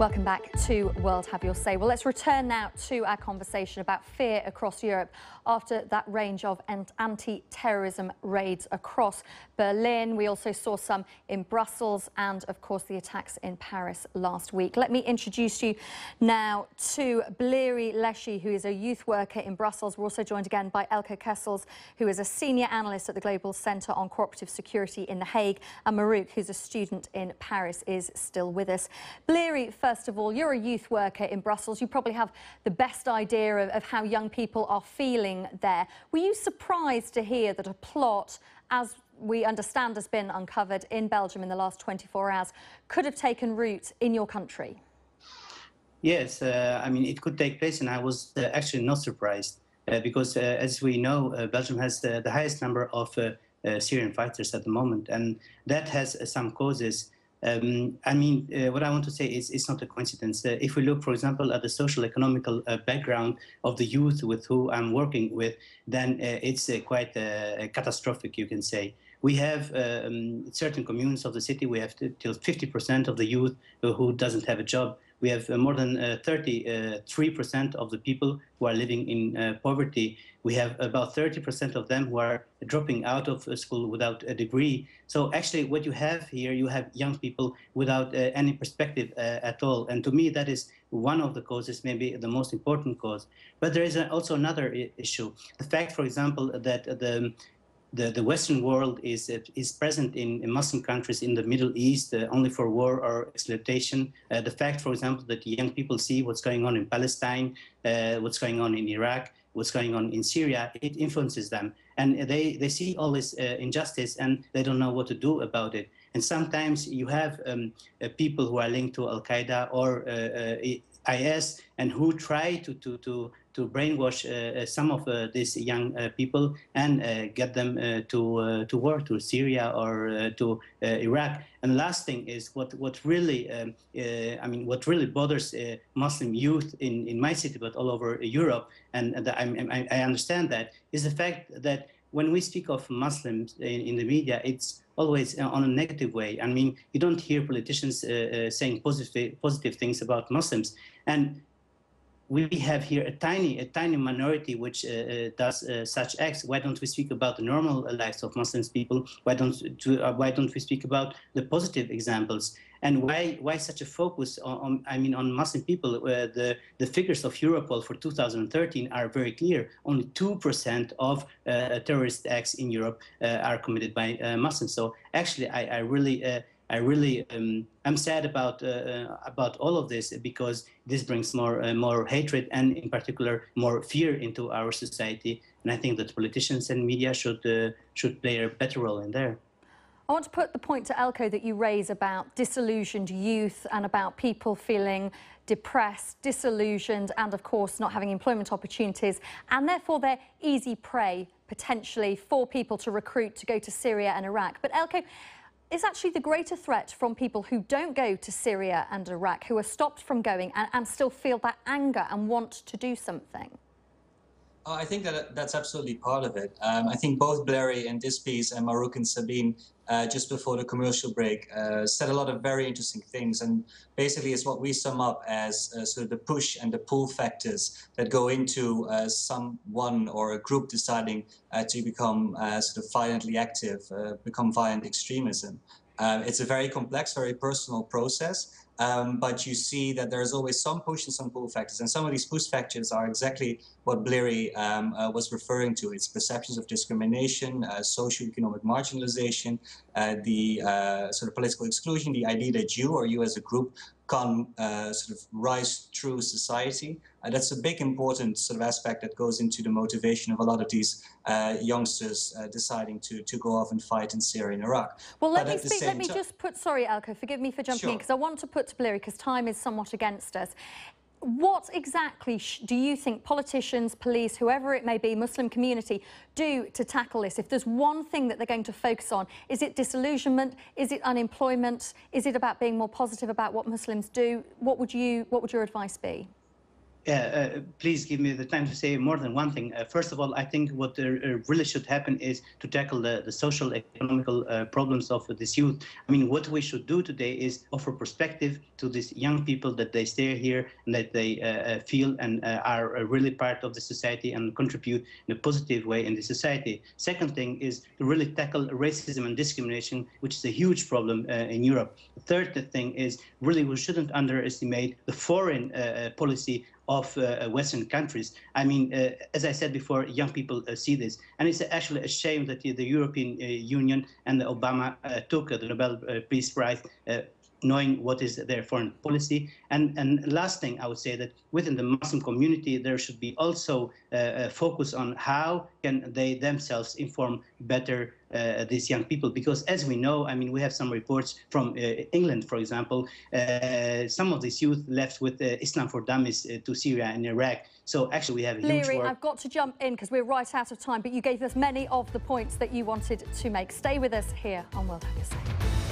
Welcome back to World Have Your Say. Well, let's return now to our conversation about fear across Europe after that range of anti-terrorism raids across Berlin. We also saw some in Brussels and, of course, the attacks in Paris last week. Let me introduce you now to Bleri Lleshi, who is a youth worker in Brussels. We're also joined again by Elke Kessels, who is a senior analyst at the Global Centre on Cooperative Security in The Hague, and Marouk, who's a student in Paris, is still with us. Bleri, first of all, you're a youth worker in Brussels. You probably have the best idea of how young people are feeling there. Were you surprised to hear that a plot, as we understand has been uncovered in Belgium in the last 24 hours, could have taken root in your country? Yes, I mean, it could take place, and I was actually not surprised because, as we know, Belgium has the highest number of Syrian fighters at the moment, and that has some causes. I mean, what I want to say is it's not a coincidence. If we look, for example, at the social economical background of the youth with who I'm working with, then it's quite catastrophic, you can say. We have certain communes of the city, we have till 50% of the youth who doesn't have a job. We have more than 33% of the people who are living in poverty. We have about 30% of them who are dropping out of school without a degree. So actually what you have here, you have young people without any perspective at all. And to me, that is one of the causes, maybe the most important cause. But there is also another issue. The fact, for example, that the Western world is present in Muslim countries in the Middle East only for war or exploitation. The fact, for example, that young people see what's going on in Palestine, what's going on in Iraq, what's going on in Syria, it influences them. And they see all this injustice and they don't know what to do about it. And sometimes you have people who are linked to Al-Qaeda or IS and who try to brainwash some of these young people and get them to war to Syria or to Iraq. And last thing is what really what really bothers Muslim youth in my city, but all over Europe, and I understand that, is the fact that when we speak of Muslims in the media, it's always on a negative way. I mean, you don't hear politicians saying positive things about Muslims. And we have here a tiny minority which does such acts. Why don't we speak about the normal lives of Muslim people? Why don't we speak about the positive examples? And why such a focus on Muslim people? The figures of Europol for 2013 are very clear. Only 2% of terrorist acts in Europe are committed by Muslims. So actually, I'm sad about all of this because this brings more hatred and, in particular, more fear into our society. And I think that politicians and media should play a better role in there. I want to put the point to Elko that you raise about disillusioned youth and about people feeling depressed, disillusioned, and of course not having employment opportunities, and therefore they're easy prey potentially for people to recruit to go to Syria and Iraq. But Elko, is actually the greater threat from people who don't go to Syria and Iraq, who are stopped from going and still feel that anger and want to do something? I think that's absolutely part of it. I think both Bleri in this piece and Marouk and Sabine, just before the commercial break, said a lot of very interesting things. And basically it's what we sum up as sort of the push and the pull factors that go into someone or a group deciding to become sort of violently active, become violent extremism. It's a very complex, very personal process. But you see that there's always some push and some pull factors. And some of these push factors are exactly what Bleri was referring to. It's perceptions of discrimination, socio-economic marginalization, the sort of political exclusion, the idea that you or you as a group can sort of rise through society. That's a big important sort of aspect that goes into the motivation of a lot of these youngsters deciding to go off and fight in Syria and Iraq. Well, let me just put, sorry, Elko, forgive me for jumping in, because I want to put to Bleri, because time is somewhat against us. What exactly do you think politicians, police, whoever it may be, Muslim community, do to tackle this? If there's one thing that they're going to focus on, is it disillusionment? Is it unemployment? Is it about being more positive about what Muslims do? What would your advice be? Please give me the time to say more than one thing. First of all, I think what really should happen is to tackle the social, economical problems of this youth. I mean, what we should do today is offer perspective to these young people, that they stay here and that they feel and are really part of the society and contribute in a positive way in the society. Second thing is to really tackle racism and discrimination, which is a huge problem in Europe. The third thing is really we shouldn't underestimate the foreign policy of Western countries. I mean, as I said before, young people see this. And it's actually a shame that the European Union and Obama took the Nobel Peace Prize knowing what is their foreign policy. And last thing, I would say that within the Muslim community, there should be also a focus on how can they themselves inform better these young people. Because as we know, I mean, we have some reports from England, for example, some of these youth left with Islam for Dummies to Syria and Iraq. So actually we have a huge Bleri, work. I've got to jump in because we're right out of time, but you gave us many of the points that you wanted to make. Stay with us here on World Have Your Say.